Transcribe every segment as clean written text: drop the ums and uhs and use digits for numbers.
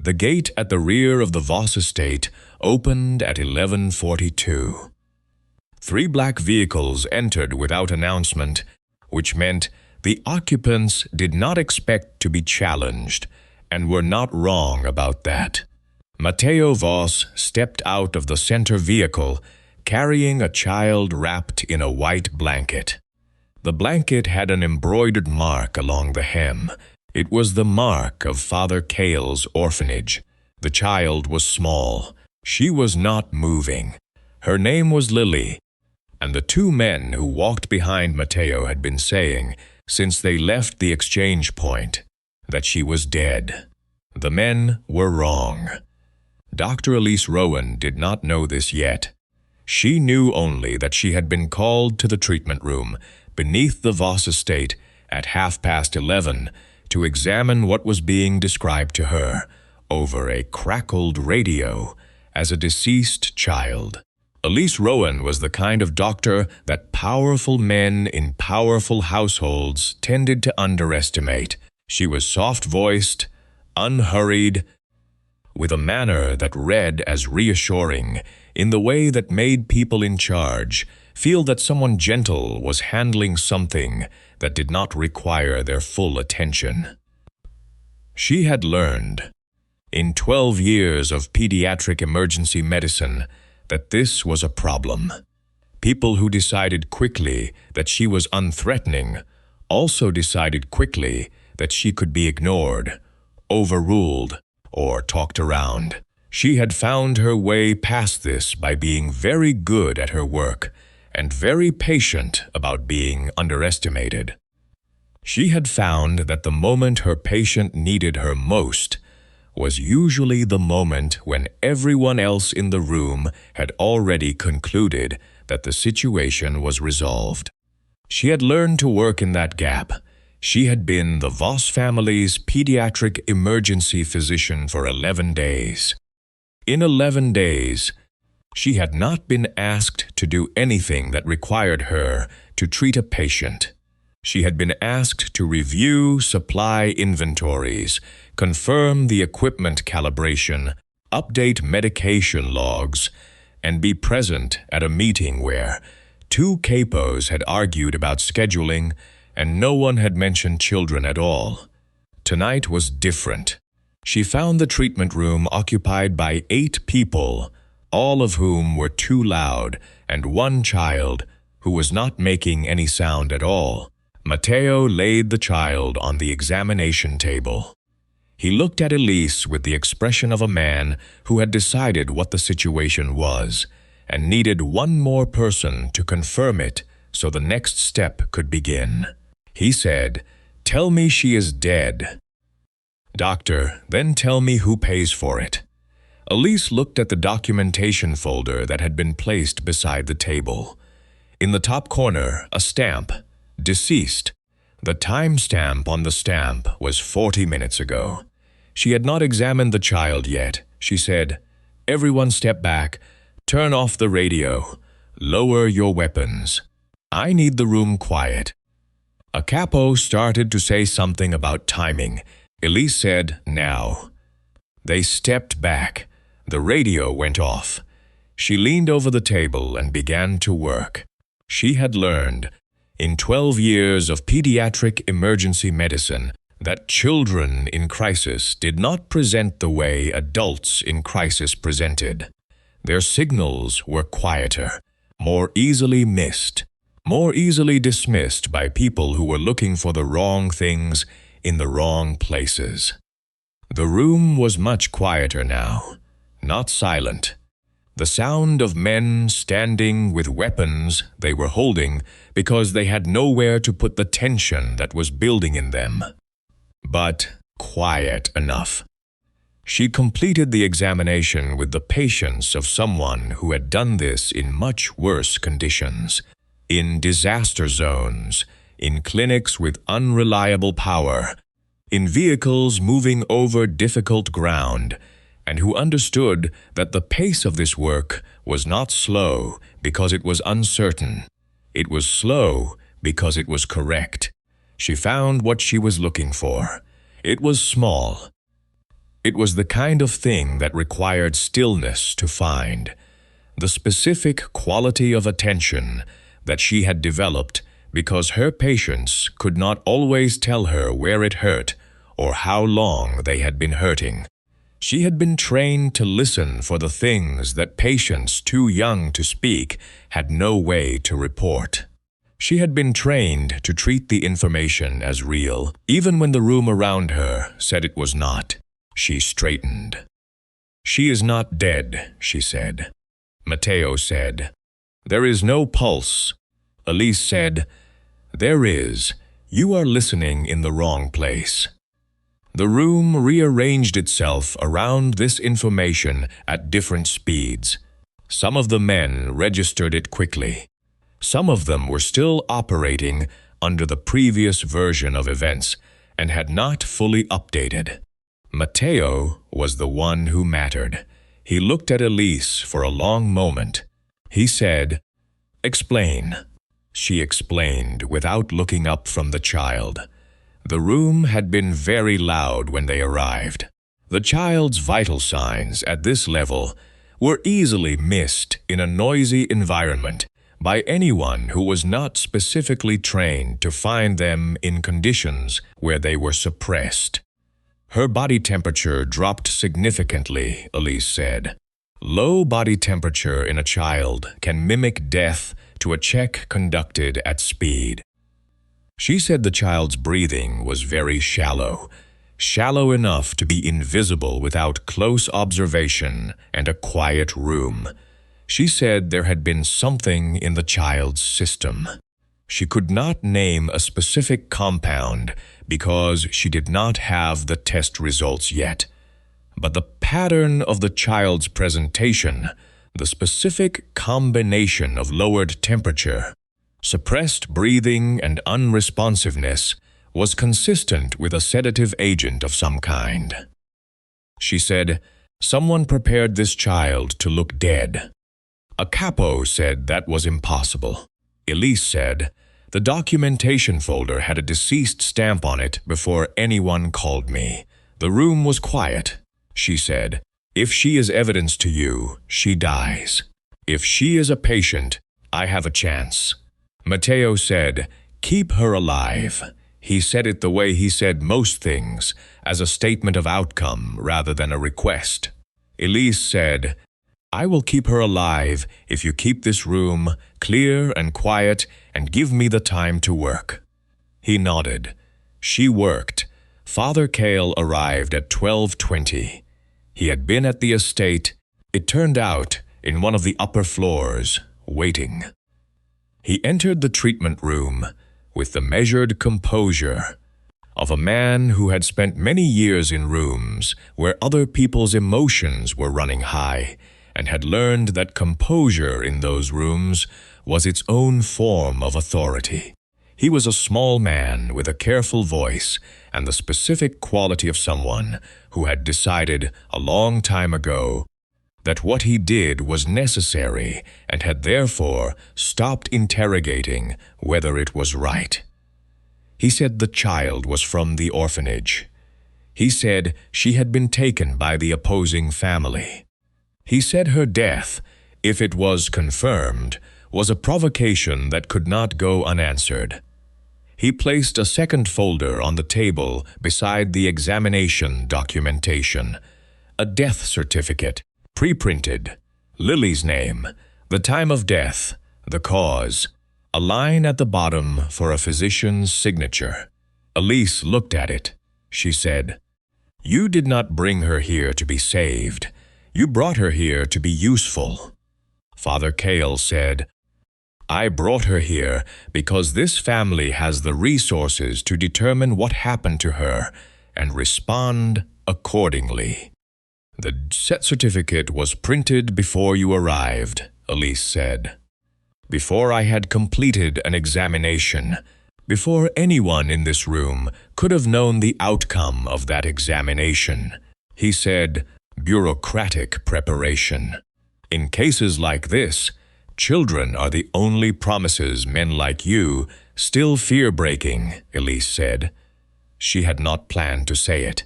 The gate at the rear of the Voss estate opened at 11:42. 3 black vehicles entered without announcement, which meant the occupants did not expect to be challenged, and were not wrong about that. Matteo Voss stepped out of the center vehicle, carrying a child wrapped in a white blanket. The blanket had an embroidered mark along the hem. It was the mark of Father Cale's orphanage. The child was small. She was not moving. Her name was Lily, and the 2 men who walked behind Matteo had been saying, since they left the exchange point, that she was dead. The men were wrong. Dr. Elise Rowan did not know this yet. She knew only that she had been called to the treatment room beneath the Voss estate at 11:30 to examine what was being described to her over a crackled radio as a deceased child. Elise Rowan was the kind of doctor that powerful men in powerful households tended to underestimate. She was soft-voiced, unhurried, with a manner that read as reassuring, in the way that made people in charge feel that someone gentle was handling something that did not require their full attention. She had learned, in 12 years of pediatric emergency medicine, that this was a problem. People who decided quickly that she was unthreatening also decided quickly that she could be ignored, overruled, or talked around. She had found her way past this by being very good at her work and very patient about being underestimated. She had found that the moment her patient needed her most was usually the moment when everyone else in the room had already concluded that the situation was resolved. She had learned to work in that gap. She had been the Voss family's pediatric emergency physician for 11 days. In 11 days, she had not been asked to do anything that required her to treat a patient. She had been asked to review supply inventories, confirm the equipment calibration, update medication logs, and be present at a meeting where 2 capos had argued about scheduling and no one had mentioned children at all. Tonight was different. She found the treatment room occupied by 8 people, all of whom were too loud, and 1 child who was not making any sound at all. Matteo laid the child on the examination table. He looked at Elise with the expression of a man who had decided what the situation was and needed 1 more person to confirm it so the next step could begin. He said, "Tell me she is dead." "Doctor, then tell me who pays for it." Elise looked at the documentation folder that had been placed beside the table. In the top corner, a stamp, "Deceased." The time stamp on the stamp was 40 minutes ago. She had not examined the child yet. She said, "Everyone step back. Turn off the radio. Lower your weapons. I need the room quiet." A capo started to say something about timing. Elise said, "Now." They stepped back. The radio went off. She leaned over the table and began to work. She had learned, in 12 years of pediatric emergency medicine, that children in crisis did not present the way adults in crisis presented. Their signals were quieter, more easily missed, more easily dismissed by people who were looking for the wrong things in the wrong places. The room was much quieter now, not silent. The sound of men standing with weapons they were holding because they had nowhere to put the tension that was building in them. But quiet enough. She completed the examination with the patience of someone who had done this in much worse conditions, in disaster zones, in clinics with unreliable power, in vehicles moving over difficult ground, and who understood that the pace of this work was not slow because it was uncertain. It was slow because it was correct. She found what she was looking for. It was small. It was the kind of thing that required stillness to find, the specific quality of attention that she had developed because her patients could not always tell her where it hurt or how long they had been hurting. She had been trained to listen for the things that patients too young to speak had no way to report. She had been trained to treat the information as real, even when the room around her said it was not. She straightened. "She is not dead," she said. Matteo said, "There is no pulse." Elise said, "There is. You are listening in the wrong place." The room rearranged itself around this information at different speeds. Some of the men registered it quickly. Some of them were still operating under the previous version of events and had not fully updated. Matteo was the one who mattered. He looked at Elise for a long moment. He said, "Explain." She explained without looking up from the child. The room had been very loud when they arrived. The child's vital signs at this level were easily missed in a noisy environment by anyone who was not specifically trained to find them in conditions where they were suppressed. Her body temperature dropped significantly, Elise said. Low body temperature in a child can mimic death to a check conducted at speed. She said the child's breathing was very shallow, shallow enough to be invisible without close observation and a quiet room. She said there had been something in the child's system. She could not name a specific compound because she did not have the test results yet. But the pattern of the child's presentation, the specific combination of lowered temperature, suppressed breathing and unresponsiveness was consistent with a sedative agent of some kind. She said, "Someone prepared this child to look dead." A capo said that was impossible. Elise said, "The documentation folder had a deceased stamp on it before anyone called me. The room was quiet." She said, "If she is evidence to you, she dies. If she is a patient, I have a chance." Matteo said, "Keep her alive." He said it the way he said most things, as a statement of outcome rather than a request. Elise said, "I will keep her alive if you keep this room clear and quiet and give me the time to work." He nodded. She worked. Father Cale arrived at 12:20. He had been at the estate, it turned out, in one of the upper floors, waiting. He entered the treatment room with the measured composure of a man who had spent many years in rooms where other people's emotions were running high and had learned that composure in those rooms was its own form of authority. He was a small man with a careful voice and the specific quality of someone who had decided a long time ago that what he did was necessary and had therefore stopped interrogating whether it was right. He said the child was from the orphanage. He said she had been taken by the opposing family. He said her death, if it was confirmed, was a provocation that could not go unanswered. He placed a second folder on the table beside the examination documentation, a death certificate, pre-printed, Lily's name, the time of death, the cause, a line at the bottom for a physician's signature. Elise looked at it. She said, "You did not bring her here to be saved. You brought her here to be useful." Father Cale said, "I brought her here because this family has the resources to determine what happened to her and respond accordingly." "The death certificate was printed before you arrived," Elise said. "Before I had completed an examination, before anyone in this room could have known the outcome of that examination." He said, "Bureaucratic preparation. In cases like this, children are the only promises men like you still fear-breaking," Elise said. She had not planned to say it,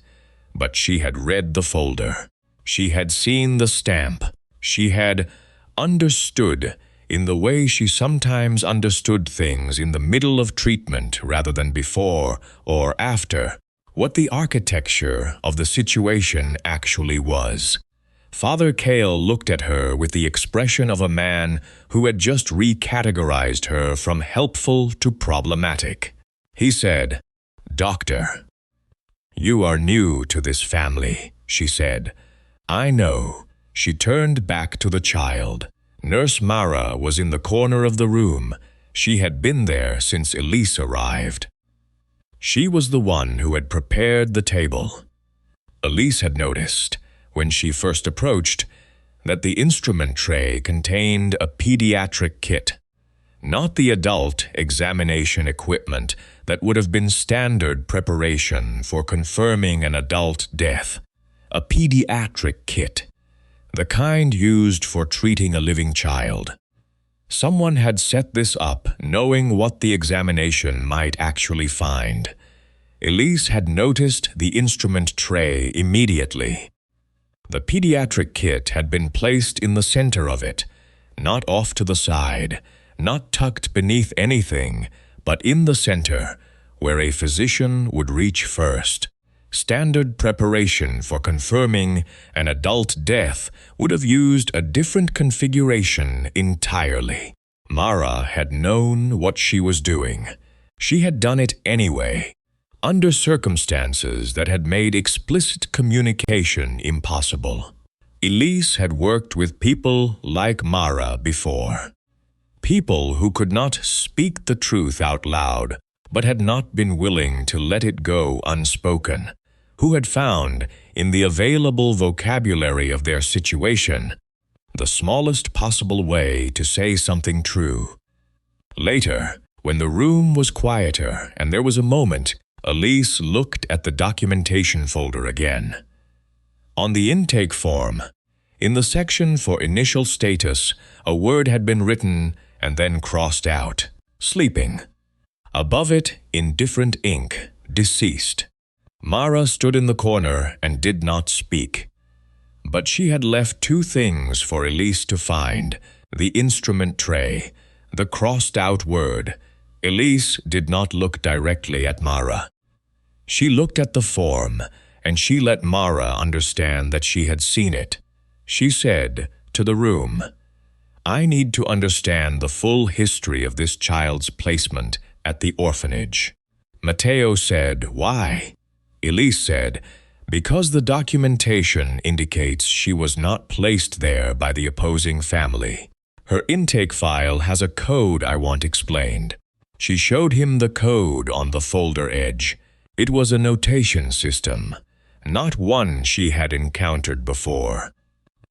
But she had read the folder. She had seen the stamp. She had understood, in the way she sometimes understood things in the middle of treatment rather than before or after, what the architecture of the situation actually was. Father Cale looked at her with the expression of a man who had just recategorized her from helpful to problematic. He said, "Doctor, you are new to this family," she said. "I know." She turned back to the child. Nurse Mara was in the corner of the room. She had been there since Elise arrived. She was the one who had prepared the table. Elise had noticed, when she first approached, that the instrument tray contained a pediatric kit, not the adult examination equipment that would have been standard preparation for confirming an adult death. A pediatric kit, the kind used for treating a living child. Someone had set this up knowing what the examination might actually find. Elise had noticed the instrument tray immediately. The pediatric kit had been placed in the center of it, not off to the side, not tucked beneath anything, but in the center, where a physician would reach first. Standard preparation for confirming an adult death would have used a different configuration entirely. Mara had known what she was doing. She had done it anyway, under circumstances that had made explicit communication impossible. Elise had worked with people like Mara before. People who could not speak the truth out loud, but had not been willing to let it go unspoken, who had found, in the available vocabulary of their situation, the smallest possible way to say something true. Later, when the room was quieter and there was a moment, Elise looked at the documentation folder again. On the intake form, in the section for initial status, a word had been written and then crossed out, "sleeping." Above it, in different ink, "deceased." Mara stood in the corner and did not speak. But she had left two things for Elise to find: the instrument tray, the crossed-out word. Elise did not look directly at Mara. She looked at the form, and she let Mara understand that she had seen it. She said to the room, "I need to understand the full history of this child's placement at the orphanage." Matteo said, "Why?" Elise said, "Because the documentation indicates she was not placed there by the opposing family. Her intake file has a code I want explained." She showed him the code on the folder edge. It was a notation system, not one she had encountered before.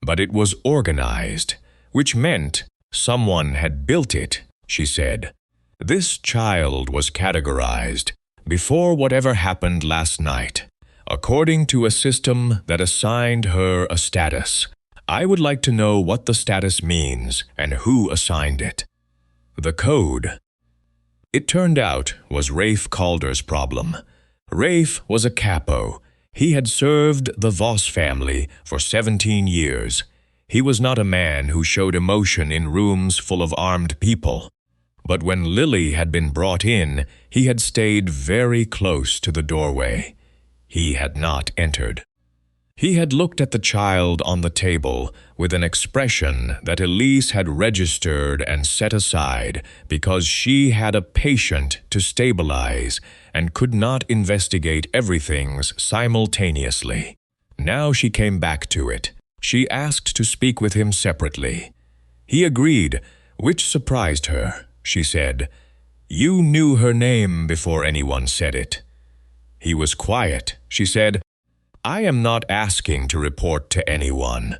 But it was organized, which meant someone had built it, she said. This child was categorized, before whatever happened last night, according to a system that assigned her a status. I would like to know what the status means and who assigned it. The code, it turned out, was Rafe Calder's problem. Rafe was a capo. He had served the Voss family for 17 years. He was not a man who showed emotion in rooms full of armed people. But when Lily had been brought in, he had stayed very close to the doorway. He had not entered. He had looked at the child on the table with an expression that Elise had registered and set aside because she had a patient to stabilize and could not investigate everything simultaneously. Now she came back to it. She asked to speak with him separately. He agreed, which surprised her. She said, "You knew her name before anyone said it." He was quiet. She said, "I am not asking to report to anyone.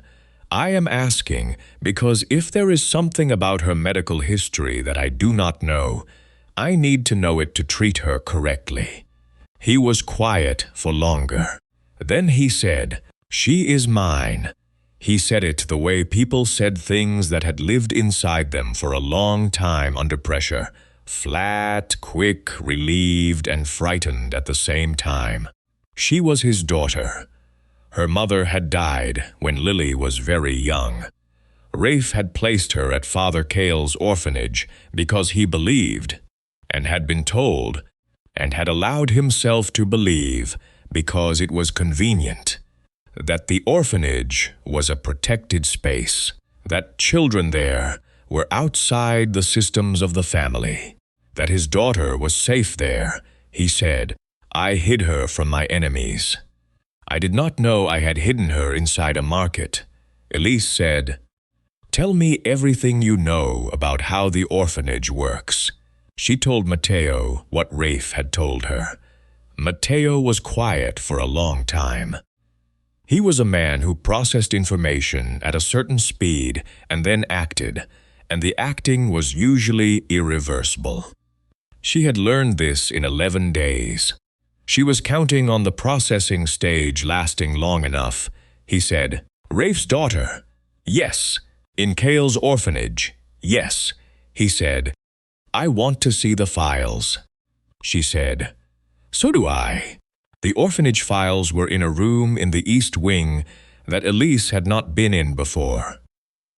I am asking because if there is something about her medical history that I do not know, I need to know it to treat her correctly." He was quiet for longer. Then he said, "She is mine." He said it the way people said things that had lived inside them for a long time under pressure, flat, quick, relieved, and frightened at the same time. She was his daughter. Her mother had died when Lily was very young. Rafe had placed her at Father Cale's orphanage because he believed, and had been told, and had allowed himself to believe because it was convenient, that the orphanage was a protected space, that children there were outside the systems of the family, that his daughter was safe there. He said, "I hid her from my enemies. I did not know I had hidden her inside a market." Elise said, "Tell me everything you know about how the orphanage works." She told Matteo what Rafe had told her. Matteo was quiet for a long time. He was a man who processed information at a certain speed and then acted, and the acting was usually irreversible. She had learned this in 11 days. She was counting on the processing stage lasting long enough. He said, "Rafe's daughter? Yes. In Cale's orphanage? Yes." He said, "I want to see the files." She said, "So do I." The orphanage files were in a room in the East Wing that Elise had not been in before.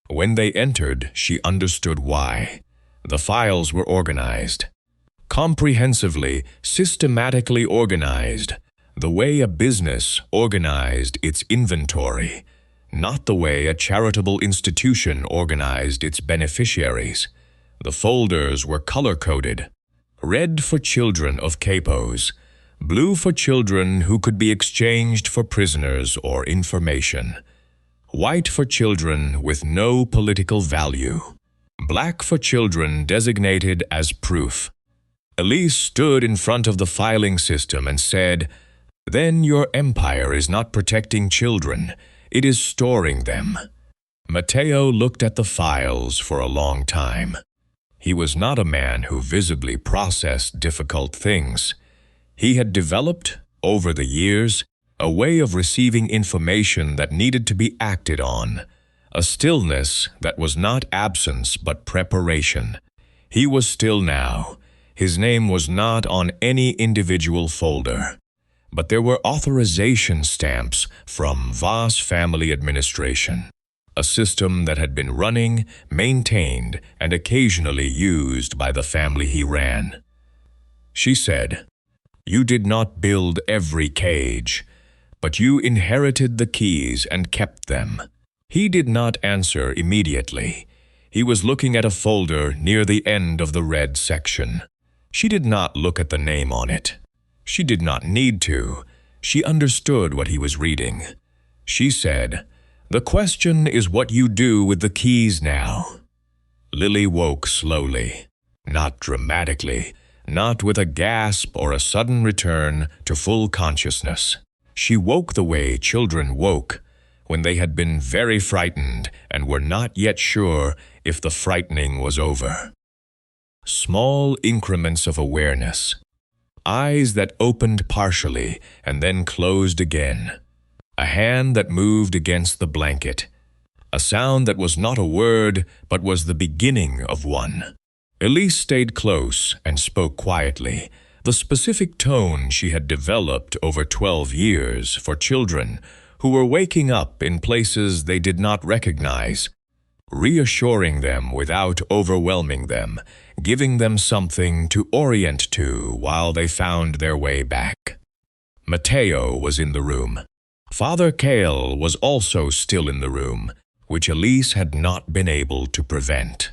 When they entered, she understood why. The files were organized. Comprehensively, systematically organized, the way a business organized its inventory, not the way a charitable institution organized its beneficiaries. The folders were color-coded: red for children of capos, blue for children who could be exchanged for prisoners or information, white for children with no political value, black for children designated as proof. Elise stood in front of the filing system and said, "Then your empire is not protecting children, it is storing them." Matteo looked at the files for a long time. He was not a man who visibly processed difficult things. He had developed, over the years, a way of receiving information that needed to be acted on, a stillness that was not absence but preparation. He was still now. His name was not on any individual folder, but there were authorization stamps from Voss Family Administration, a system that had been running, maintained, and occasionally used by the family he ran. She said, "You did not build every cage, but you inherited the keys and kept them." He did not answer immediately. He was looking at a folder near the end of the red section. She did not look at the name on it. She did not need to. She understood what he was reading. She said, "The question is what you do with the keys now." Lily woke slowly, not dramatically, not with a gasp or a sudden return to full consciousness. She woke the way children woke, when they had been very frightened and were not yet sure if the frightening was over. Small increments of awareness. Eyes that opened partially and then closed again. A hand that moved against the blanket. A sound that was not a word, but was the beginning of one. Elise stayed close and spoke quietly, the specific tone she had developed over 12 years for children who were waking up in places they did not recognize, reassuring them without overwhelming them, giving them something to orient to while they found their way back. Matteo was in the room. Father Cale was also still in the room, which Elise had not been able to prevent.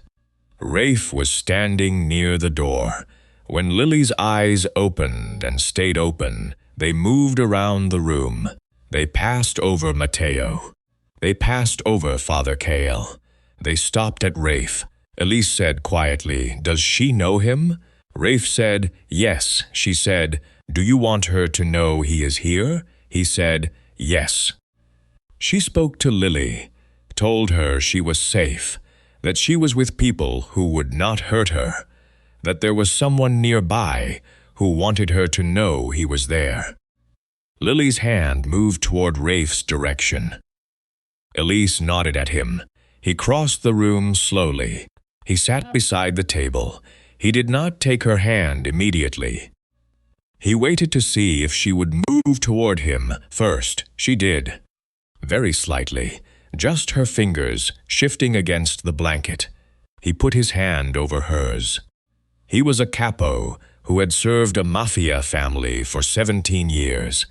Rafe was standing near the door. When Lily's eyes opened and stayed open, they moved around the room. They passed over Matteo. They passed over Father Cale. They stopped at Rafe. Elise said quietly, "Does she know him?" Rafe said, "Yes." She said, "Do you want her to know he is here?" He said, "Yes." She spoke to Lily, told her she was safe, that she was with people who would not hurt her, that there was someone nearby who wanted her to know he was there. Lily's hand moved toward Rafe's direction. Elise nodded at him. He crossed the room slowly. He sat beside the table. He did not take her hand immediately. He waited to see if she would move toward him first. She did. very slightly, just her fingers shifting against the blanket. He put his hand over hers. He was a capo who had served a Mafia family for 17 years.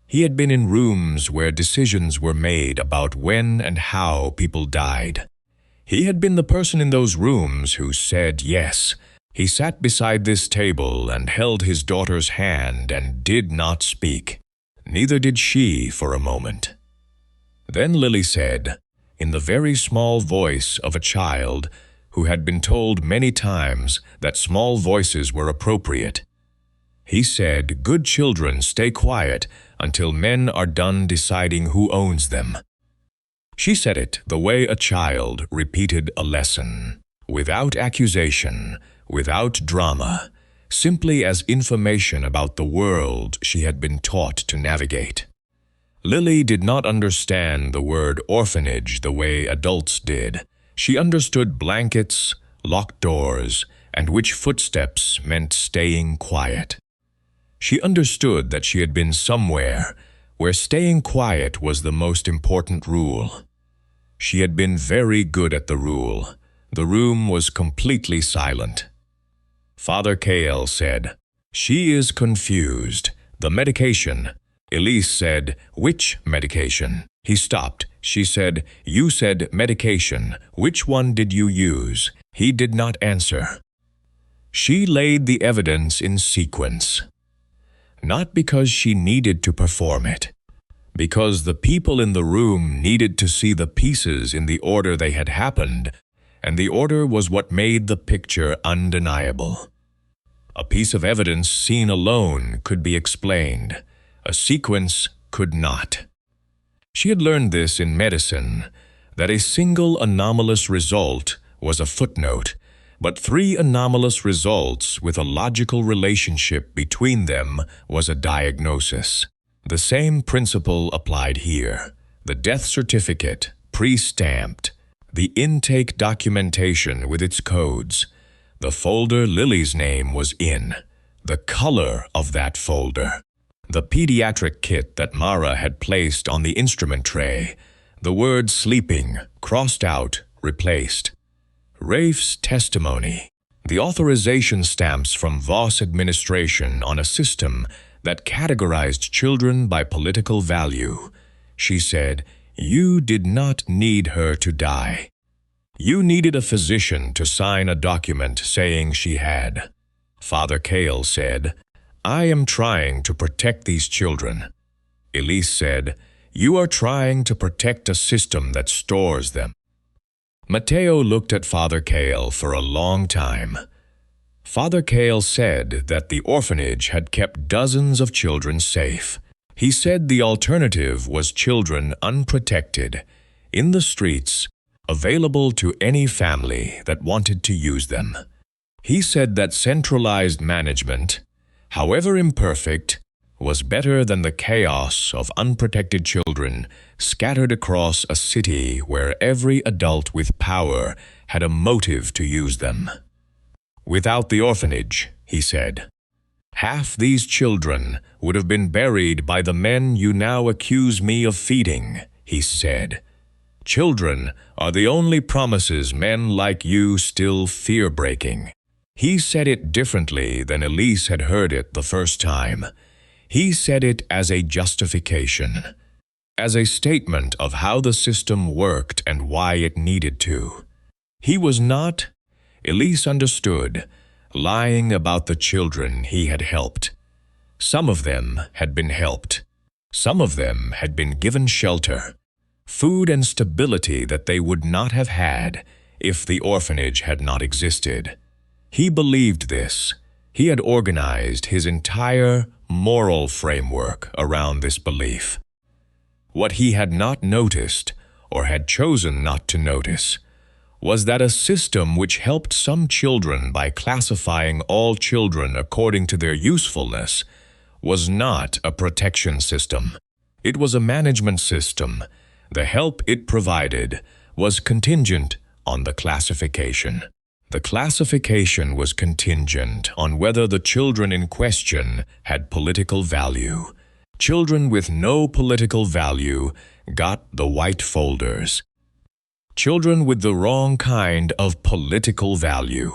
He had been in rooms where decisions were made about when and how people died. He had been the person in those rooms who said yes. He sat beside this table and held his daughter's hand and did not speak. Neither did she for a moment. Then Lily said, in the very small voice of a child who had been told many times that small voices were appropriate. He said, "Good children stay quiet until men are done deciding who owns them." She said it the way a child repeated a lesson, without accusation, without drama, simply as information about the world she had been taught to navigate. Lily did not understand the word orphanage the way adults did. She understood blankets, locked doors, and which footsteps meant staying quiet. She understood that she had been somewhere where staying quiet was the most important rule. She had been very good at the rule. The room was completely silent. Father Kael said, "She is confused. The medication." Elise said, "Which medication?" He stopped. She said, "You said medication. Which one did you use?" He did not answer. She laid the evidence in sequence. Not because she needed to perform it, because the people in the room needed to see the pieces in the order they had happened, and the order was what made the picture undeniable. A piece of evidence seen alone could be explained. A sequence could not. She had learned this in medicine, that a single anomalous result was a footnote, but 3 anomalous results with a logical relationship between them was a diagnosis. The same principle applied here. The death certificate, pre-stamped, the intake documentation with its codes, the folder Lily's name was in, the color of that folder, the pediatric kit that Mara had placed on the instrument tray, the word sleeping, crossed out, replaced. Rafe's testimony, the authorization stamps from Voss administration on a system that categorized children by political value. She said, "You did not need her to die. You needed a physician to sign a document saying she had." Father Kael said, "I am trying to protect these children." Elise said, "You are trying to protect a system that stores them." Matteo looked at Father Kael for a long time. Father Kael said that the orphanage had kept dozens of children safe. He said the alternative was children unprotected, in the streets, available to any family that wanted to use them. He said that centralized management, however imperfect, was better than the chaos of unprotected children scattered across a city where every adult with power had a motive to use them. Without the orphanage, he said, half these children would have been buried by the men you now accuse me of feeding, he said. Children are the only promises men like you still fear-breaking. He said it differently than Elise had heard it the first time. He said it as a justification, as a statement of how the system worked and why it needed to. He was not, Elise understood, lying about the children he had helped. Some of them had been helped. Some of them had been given shelter, food and stability that they would not have had if the orphanage had not existed. He believed this. He had organized his entire moral framework around this belief. What he had not noticed, or had chosen not to notice, was that a system which helped some children by classifying all children according to their usefulness was not a protection system. It was a management system. The help it provided was contingent on the classification. The classification was contingent on whether the children in question had political value. Children with no political value got the white folders. Children with the wrong kind of political value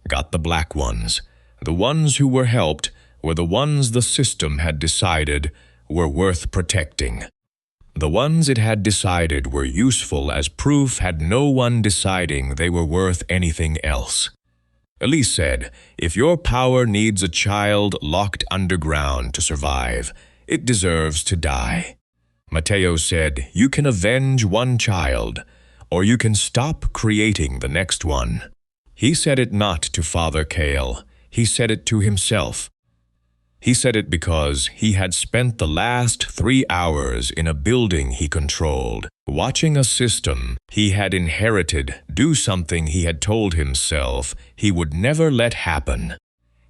got the black ones. The ones who were helped were the ones the system had decided were worth protecting. The ones it had decided were useful as proof had no one deciding they were worth anything else. Elise said, "If your power needs a child locked underground to survive, it deserves to die." Matteo said, "You can avenge one child, or you can stop creating the next one." He said it not to Father Cale, he said it to himself. He said it because he had spent the last 3 hours in a building he controlled, watching a system he had inherited do something he had told himself he would never let happen.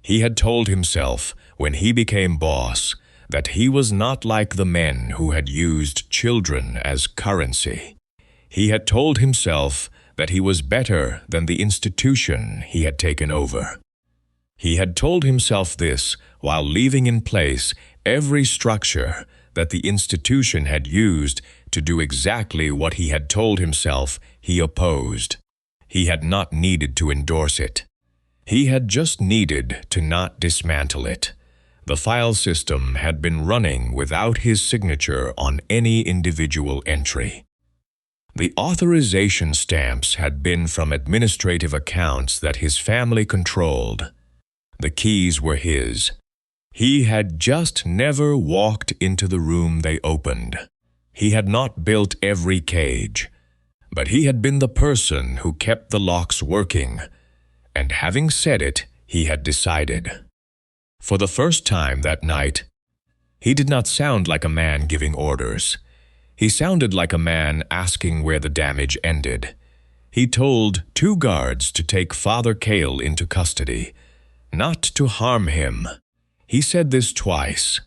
He had told himself, when he became boss, that he was not like the men who had used children as currency. He had told himself that he was better than the institution he had taken over. He had told himself this while leaving in place every structure that the institution had used to do exactly what he had told himself he opposed. He had not needed to endorse it. He had just needed to not dismantle it. The file system had been running without his signature on any individual entry. The authorization stamps had been from administrative accounts that his family controlled. The keys were his. He had just never walked into the room they opened. He had not built every cage, but he had been the person who kept the locks working, and having said it, he had decided. For the first time that night, he did not sound like a man giving orders. He sounded like a man asking where the damage ended. He told 2 guards to take Father Cale into custody, not to harm him. He said this twice,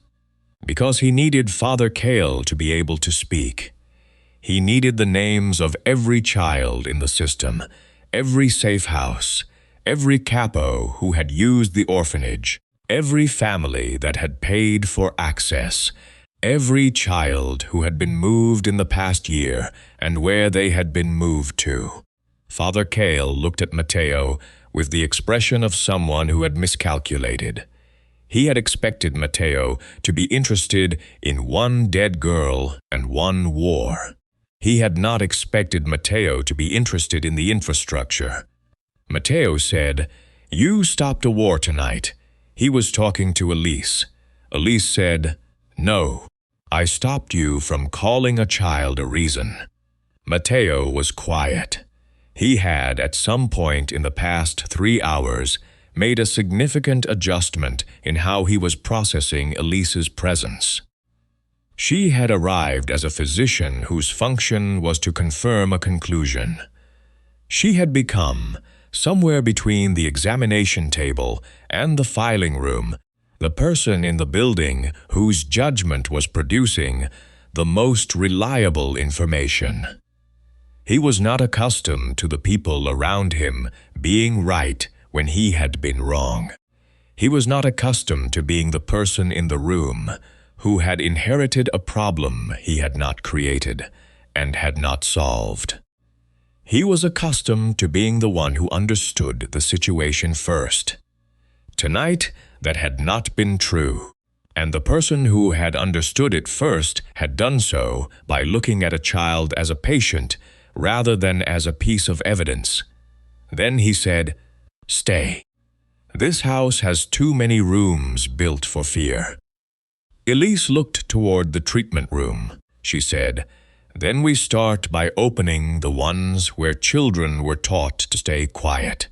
because he needed Father Cale to be able to speak. He needed the names of every child in the system, every safe house, every capo who had used the orphanage, every family that had paid for access, every child who had been moved in the past year and where they had been moved to. Father Cale looked at Matteo with the expression of someone who had miscalculated. He had expected Matteo to be interested in 1 dead girl and 1 war. He had not expected Matteo to be interested in the infrastructure. Matteo said, "You stopped a war tonight." He was talking to Elise. Elise said, "No, I stopped you from calling a child a reason." Matteo was quiet. He had, at some point in the past 3 hours, made a significant adjustment in how he was processing Elise's presence. She had arrived as a physician whose function was to confirm a conclusion. She had become, somewhere between the examination table and the filing room, the person in the building whose judgment was producing the most reliable information. He was not accustomed to the people around him being right when he had been wrong. He was not accustomed to being the person in the room who had inherited a problem he had not created and had not solved. He was accustomed to being the one who understood the situation first. Tonight, that had not been true, and the person who had understood it first had done so by looking at a child as a patient rather than as a piece of evidence. Then he said, "Stay. This house has too many rooms built for fear." Elise looked toward the treatment room. She said, "Then we start by opening the ones where children were taught to stay quiet."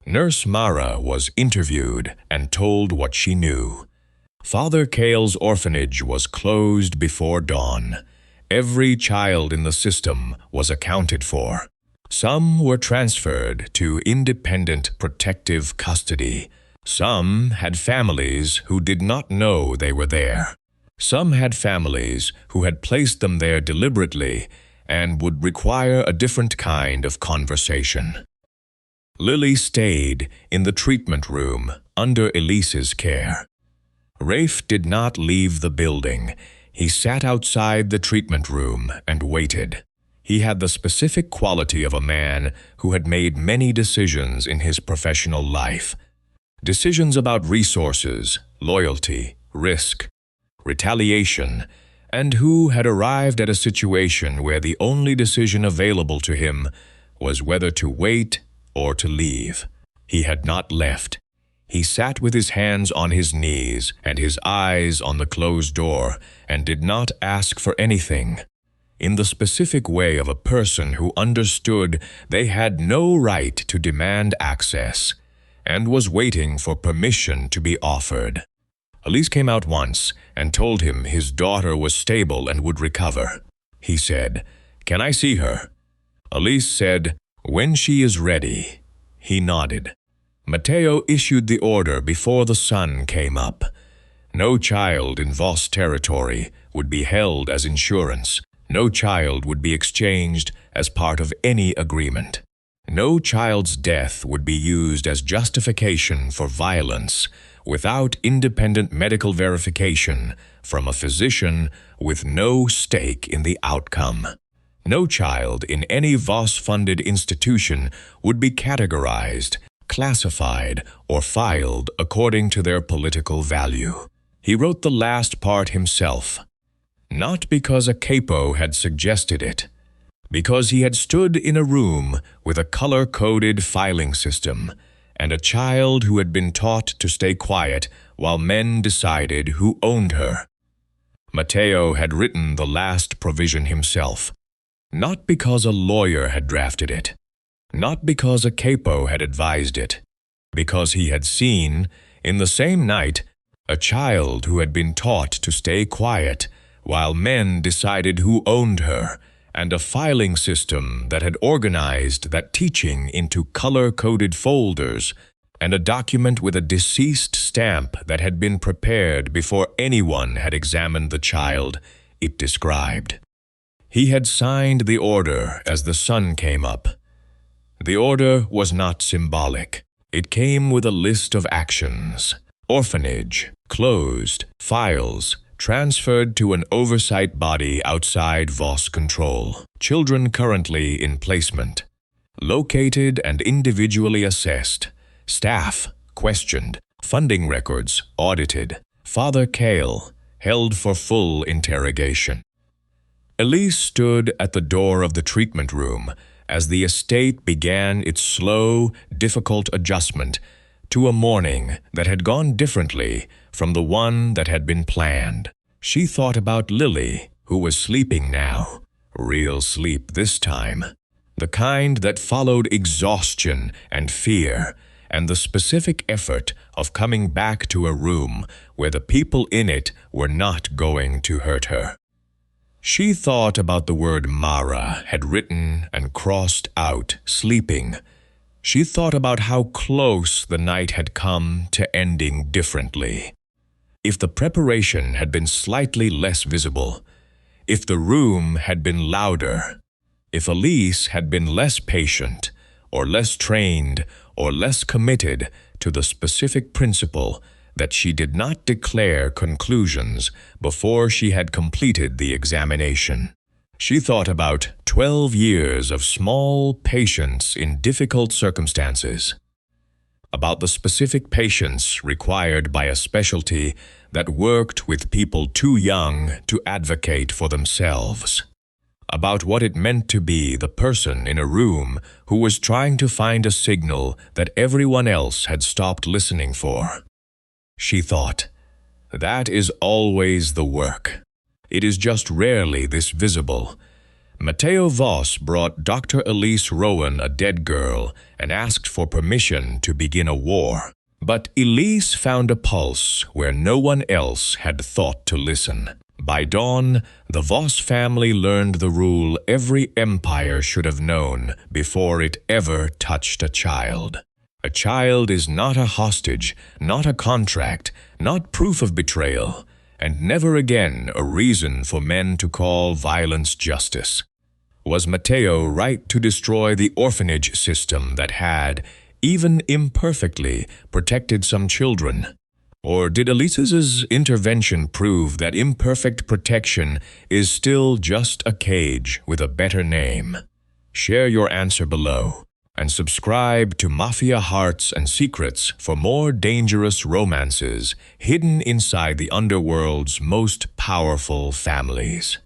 Nurse Mara was interviewed and told what she knew. Father Cale's orphanage was closed before dawn. Every child in the system was accounted for. Some were transferred to independent protective custody. Some had families who did not know they were there. Some had families who had placed them there deliberately and would require a different kind of conversation. Lily stayed in the treatment room under Elise's care. Rafe did not leave the building. He sat outside the treatment room and waited. He had the specific quality of a man who had made many decisions in his professional life. Decisions about resources, loyalty, risk, retaliation, and who had arrived at a situation where the only decision available to him was whether to wait or to leave. He had not left. He sat with his hands on his knees and his eyes on the closed door and did not ask for anything. In the specific way of a person who understood they had no right to demand access and was waiting for permission to be offered. Elise came out once and told him his daughter was stable and would recover. He said, "Can I see her?" Elise said, "When she is ready." He nodded. Matteo issued the order before the sun came up. No child in Voss territory would be held as insurance. No child would be exchanged as part of any agreement. No child's death would be used as justification for violence without independent medical verification from a physician with no stake in the outcome. No child in any Voss-funded institution would be categorized, classified, or filed according to their political value. He wrote the last part himself, not because a capo had suggested it, because he had stood in a room with a color-coded filing system and a child who had been taught to stay quiet while men decided who owned her. Matteo had written the last provision himself, not because a lawyer had drafted it, not because a capo had advised it, because he had seen, in the same night, a child who had been taught to stay quiet while men decided who owned her, and a filing system that had organized that teaching into color-coded folders, and a document with a deceased stamp that had been prepared before anyone had examined the child it described. He had signed the order as the sun came up. The order was not symbolic. It came with a list of actions. Orphanage, closed, files, transferred to an oversight body outside Voss control. Children currently in placement. Located and individually assessed. Staff, questioned. Funding records, audited. Father Cale, held for full interrogation. Elise stood at the door of the treatment room as the estate began its slow, difficult adjustment to a morning that had gone differently from the one that had been planned. She thought about Lily, who was sleeping now. Real sleep this time. The kind that followed exhaustion and fear, and the specific effort of coming back to a room where the people in it were not going to hurt her. She thought about the word Mara had written and crossed out, sleeping. She thought about how close the night had come to ending differently. If the preparation had been slightly less visible, if the room had been louder, if Elise had been less patient, or less trained, or less committed to the specific principle that she did not declare conclusions before she had completed the examination. She thought about 12 years of small patience in difficult circumstances, about the specific patience required by a specialty that worked with people too young to advocate for themselves, about what it meant to be the person in a room who was trying to find a signal that everyone else had stopped listening for. She thought, that is always the work. It is just rarely this visible. Matteo Voss brought Dr. Elise Rowan a dead girl and asked for permission to begin a war. But Elise found a pulse where no one else had thought to listen. By dawn, the Voss family learned the rule every empire should have known before it ever touched a child. A child is not a hostage, not a contract, not proof of betrayal, and never again a reason for men to call violence justice. Was Matteo right to destroy the orphanage system that had, even imperfectly, protected some children? Or did Elise's intervention prove that imperfect protection is still just a cage with a better name? Share your answer below and subscribe to Mafia Hearts and Secrets for more dangerous romances hidden inside the Underworld's most powerful families.